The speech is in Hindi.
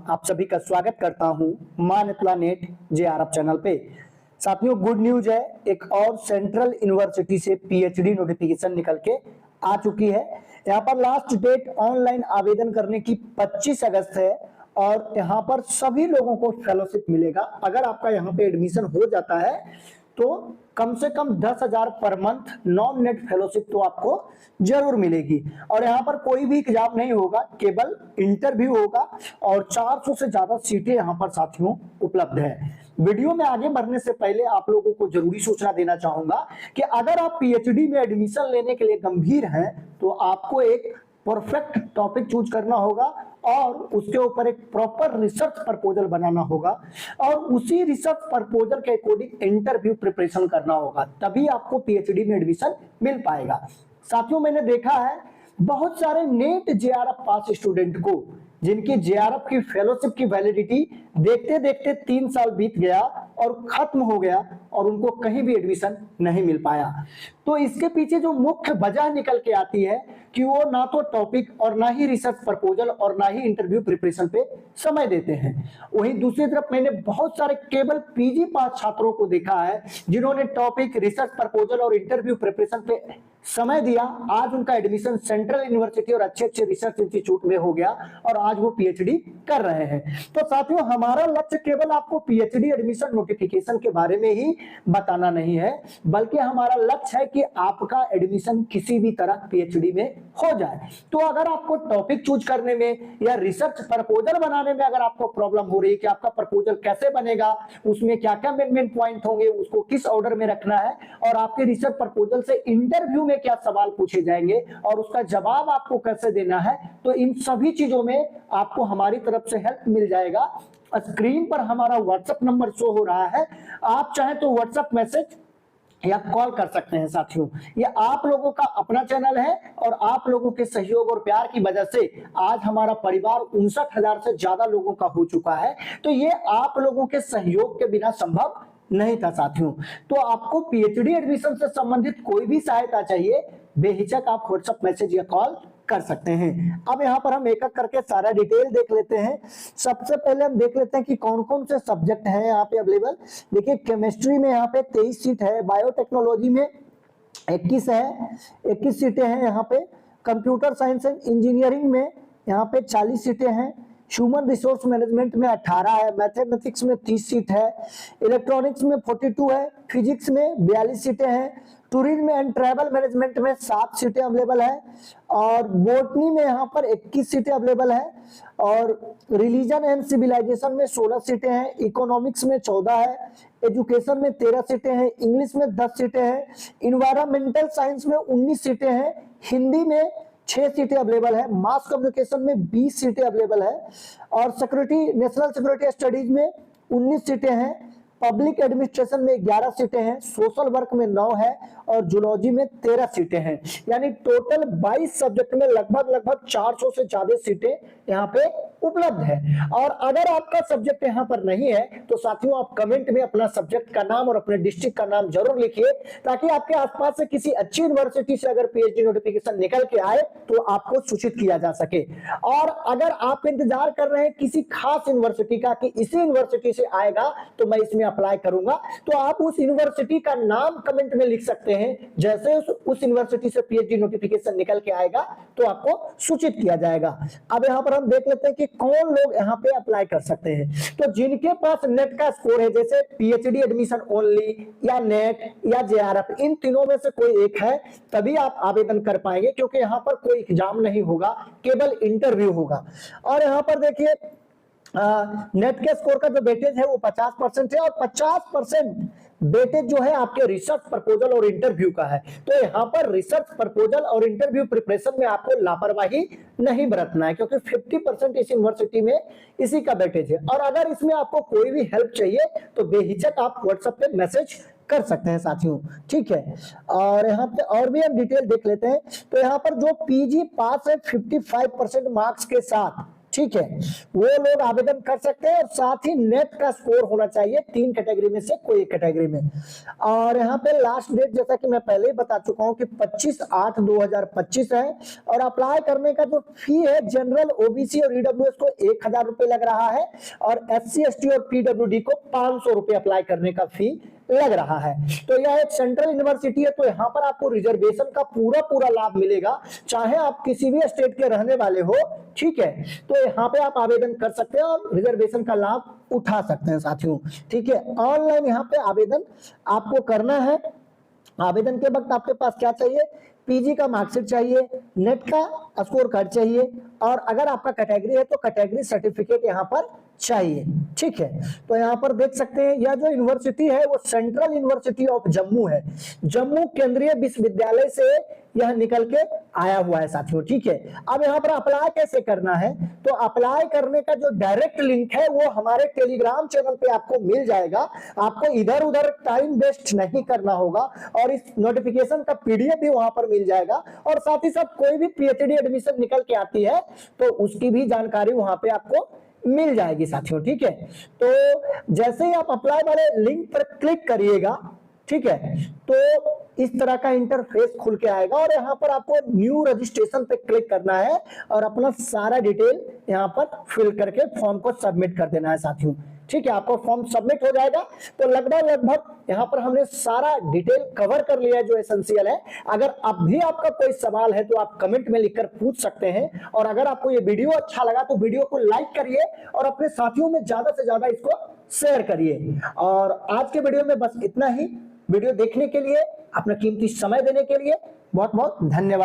आप सभी का स्वागत करता हूं मानतला नेट जेआरएफ चैनल पे। साथियों, गुड न्यूज है, एक और सेंट्रल यूनिवर्सिटी से पीएचडी नोटिफिकेशन निकल के आ चुकी है। यहाँ पर लास्ट डेट ऑनलाइन आवेदन करने की 25 अगस्त है और यहाँ पर सभी लोगों को फेलोशिप मिलेगा। अगर आपका यहाँ पे एडमिशन हो जाता है तो कम से कम 10,000 per month non net fellowship तो आपको जरूर मिलेगी। और यहाँ पर कोई भी एग्जाम नहीं होगा, केवल इंटरव्यू होगा और 400 से ज्यादा सीटें यहाँ पर साथियों उपलब्ध है। वीडियो में आगे बढ़ने से पहले आप लोगों को जरूरी सूचना देना चाहूंगा कि अगर आप पीएचडी में एडमिशन लेने के लिए गंभीर हैं तो आपको एक परफेक्ट टॉपिक चूज करना होगा और उसके ऊपर एक प्रॉपर रिसर्च प्रपोजल बनाना होगा और उसी रिसर्च प्रपोजल के अकॉर्डिंग इंटरव्यू प्रिपरेशन करना होगा, तभी आपको पीएचडी में एडमिशन मिल पाएगा। साथियों, मैंने देखा है बहुत सारे नेट जेआरएफ पास स्टूडेंट को जिनकी जेआरएफ की फेलोशिप की वैलिडिटी देखते देखते 3 साल बीत गया और खत्म हो गया और उनको कहीं भी एडमिशन नहीं मिल पाया। तो इसके पीछे जो मुख्य वजह निकल के आती है कि वो ना तो टॉपिक और ना ही रिसर्च प्रपोजल और ना ही इंटरव्यू प्रिपरेशन पे समय देते हैं। वहीं दूसरी तरफ मैंने बहुत सारे केवल पीजी पास छात्रों को देखा है जिन्होंने टॉपिक, रिसर्च प्रपोजल और इंटरव्यू प्रिपरेशन पे समय दिया। आज उनका एडमिशन सेंट्रल यूनिवर्सिटी और अच्छे अच्छे रिसर्च इंस्टीट्यूट में हो गया और आज वो पीएचडी कर रहे हैं। तो साथियों, हमारा लक्ष्य केवल आपको पीएचडी एडमिशन नोटिफिकेशन के बारे में ही बताना नहीं है, बल्कि हमारा लक्ष्य है कि आपका एडमिशन किसी भी तरह पीएचडी में हो जाए। तो अगर आपको टॉपिक चूज करने में या रिसर्च प्रपोजल बनाने में अगर आपको प्रॉब्लम हो रही है कि आपका प्रपोजल कैसे बनेगा, उसमें क्या क्या मेन पॉइंट होंगे, उसको किस ऑर्डर में रखना है और आपके रिसर्च प्रपोजल से इंटरव्यू में क्या सवाल पूछे जाएंगे और उसका जवाब आपको कैसे देना है, तो इन सभी चीजों में आपको हमारी तरफ से हेल्प मिल जाएगा। स्क्रीन पर हमारा व्हाट्सएप नंबर शो हो रहा है, आप चाहें तो व्हाट्सएप मैसेज या कॉल कर सकते हैं। साथियों, ये आप लोगों का अपना चैनल है और आप लोगों के सहयोग और प्यार की वजह से आज हमारा परिवार 59,000 से ज्यादा लोगों का हो चुका है। तो ये आप लोगों के सहयोग के बिना संभव नहीं था। साथियों, तो आपको पीएचडी एडमिशन से संबंधित कोई भी सहायता चाहिए, बेहिचक आप व्हाट्सएप मैसेज या कॉल कर सकते हैं। अब यहाँ पर हम एक एक करके सारा डिटेल देख लेते हैं। सबसे पहले हम देख लेते हैं कि कौन कौन से सब्जेक्ट हैं यहाँ पे अवेलेबल। देखिए, केमिस्ट्री में यहाँ पे 23 सीट है, बायोटेक्नोलॉजी में 21 है, 21 सीटें हैं यहाँ पे, कंप्यूटर साइंस एंड इंजीनियरिंग में यहाँ पे 40 सीटें हैं, ह्यूमन रिसोर्स मैनेजमेंट में 18 है, मैथमेटिक्स में 30 सीट है, इलेक्ट्रॉनिक्स में 42 है, फिजिक्स में 42 सीटें हैं, टूरिज्म एंड ट्रैवल मैनेजमेंट में 7 सीटें अवेलेबल है और बोटनी में यहाँ पर 21 सीटें अवेलेबल है और रिलीजन एंड सिविलाइजेशन में 16 सीटें हैं, इकोनॉमिक्स में 14 है, एजुकेशन में 13 सीटें हैं, इंग्लिश में 10 सीटें हैं, इन्वायरमेंटल साइंस में 19 सीटें हैं, हिंदी में 6 सीटें अवेलेबल है, मास कम्युनिकेशन में 20 सीटें अवेलेबल है और सिक्योरिटी, नेशनल सिक्योरिटी स्टडीज में 19 सीटें हैं, पब्लिक एडमिनिस्ट्रेशन में 11 सीटें हैं, सोशल वर्क में 9 है और जूलॉजी में 13 सीटें हैं। यानी टोटल 22 सब्जेक्ट में लगभग 400 से ज्यादा सीटें यहाँ पे उपलब्ध है। और अगर आपका सब्जेक्ट यहाँ पर नहीं है तो साथियों, आप कमेंट में अपना सब्जेक्ट का नाम और अपने डिस्ट्रिक्ट का नाम जरूर लिखिए, ताकि आपके आसपास से किसी अच्छी यूनिवर्सिटी से अगर पीएचडी नोटिफिकेशन निकल के आए तो आपको सूचित किया जा सके। और अगर आप इंतजार कर रहे हैं किसी खास यूनिवर्सिटी का कि इसी यूनिवर्सिटी से आएगा तो मैं इसमें अप्लाई करूंगा, तो आप उस यूनिवर्सिटी का नाम कमेंट में लिख सकते हैं। जैसे उस यूनिवर्सिटी से पीएचडी नोटिफिकेशन निकल के आएगा तो आपको सूचित किया जाएगा। अब यहाँ पर हम देख लेते हैं कि कौन लोग यहाँ पे अप्लाई कर सकते हैं। तो जिनके पास नेट का स्कोर है, जैसे पीएचडी एडमिशन ओनली या नेट या जेआरएफ, इन तीनों में से कोई एक है, तभी आप आवेदन कर पाएंगे, क्योंकि यहाँ पर कोई एग्जाम नहीं होगा, केवल इंटरव्यू होगा। और यहाँ पर देखिए, नेट के स्कोर का जो वेटेज है वो 50% है और 50% वेटेज जो है आपके रिसर्च प्रपोजल और इंटरव्यू का है। तो यहाँ पर रिसर्च प्रपोजल और इंटरव्यू प्रिपरेशन में आपको लापरवाही नहीं बरतना है, क्योंकि 50% इस यूनिवर्सिटी में इसी का वेटेज है। और अगर इसमें आपको कोई भी हेल्प चाहिए तो बेहिचक आप व्हाट्सएप पे मैसेज कर सकते हैं साथियों, ठीक है। और यहाँ पे और भी हम डिटेल देख लेते हैं। तो यहाँ पर जो पीजी पास है 55% मार्क्स के साथ ठीक है, वो लोग आवेदन कर सकते हैं। और साथ ही नेट का स्कोर होना चाहिए 3 कैटेगरी में से कोई एक कैटेगरी में। और यहाँ पे लास्ट डेट जैसा कि मैं पहले ही बता चुका हूँ कि 25/8/2025 है। और अप्लाई करने का जो फी है जनरल, ओबीसी और ईडब्ल्यूएस को 1000 रुपए लग रहा है, और एससी एसटी और पीडब्ल्यूडी को 500 रुपए अप्लाई करने का फी लग रहा है। तो यह एक सेंट्रल यूनिवर्सिटी है, तो यहाँ पर आपको रिजर्वेशन का पूरा लाभ मिलेगा, चाहे आप किसी भी स्टेट के रहने वाले हो। ठीक है, तो यहाँ पे आप आवेदन कर सकते हैं और रिजर्वेशन का लाभ उठा सकते हैं साथियों। ठीक है, ऑनलाइन यहाँ पे आवेदन आपको करना है। आवेदन के वक्त आपके पास क्या चाहिए? पीजी का मार्कशीट चाहिए, नेट का स्कोर कार्ड चाहिए, और अगर आपका कैटेगरी है तो कैटेगरी सर्टिफिकेट यहाँ पर चाहिए। ठीक है, तो यहाँ पर देख सकते हैं यह जो यूनिवर्सिटी है वो सेंट्रल यूनिवर्सिटी ऑफ जम्मू है। जम्मू केंद्रीय विश्वविद्यालय से यह निकल के आया हुआ है साथियों। ठीक है, अब यहाँ पर अप्लाई कैसे करना है? तो अप्लाई करने का जो डायरेक्ट लिंक है वो हमारे टेलीग्राम चैनल पे आपको मिल जाएगा। आपको इधर उधर टाइम वेस्ट नहीं करना होगा, और इस नोटिफिकेशन का पीडीएफ भी वहां पर मिल जाएगा। और साथ ही साथ कोई भी पीएचडी एडमिशन निकल के आती है तो उसकी भी जानकारी वहां पे आपको मिल जाएगी साथियों। ठीक है, तो जैसे ही आप अप्लाई वाले लिंक पर क्लिक करिएगा, ठीक है, तो इस तरह का इंटरफेस खुल के आएगा, और यहाँ पर आपको न्यू रजिस्ट्रेशन पे क्लिक करना है और अपना सारा डिटेल यहाँ पर फिल करके फॉर्म को सबमिट कर देना है साथियों। ठीक है, आपको फॉर्म सबमिट हो जाएगा। तो लगभग यहाँ पर हमने सारा डिटेल कवर कर लिया है जो एसेंशियल है। अगर अब भी आपका कोई सवाल है तो आप कमेंट में लिखकर पूछ सकते हैं, और अगर आपको ये वीडियो अच्छा लगा तो वीडियो को लाइक करिए और अपने साथियों में ज्यादा से ज्यादा इसको शेयर करिए। और आज के वीडियो में बस इतना ही। वीडियो देखने के लिए, अपना कीमती समय देने के लिए बहुत बहुत धन्यवाद।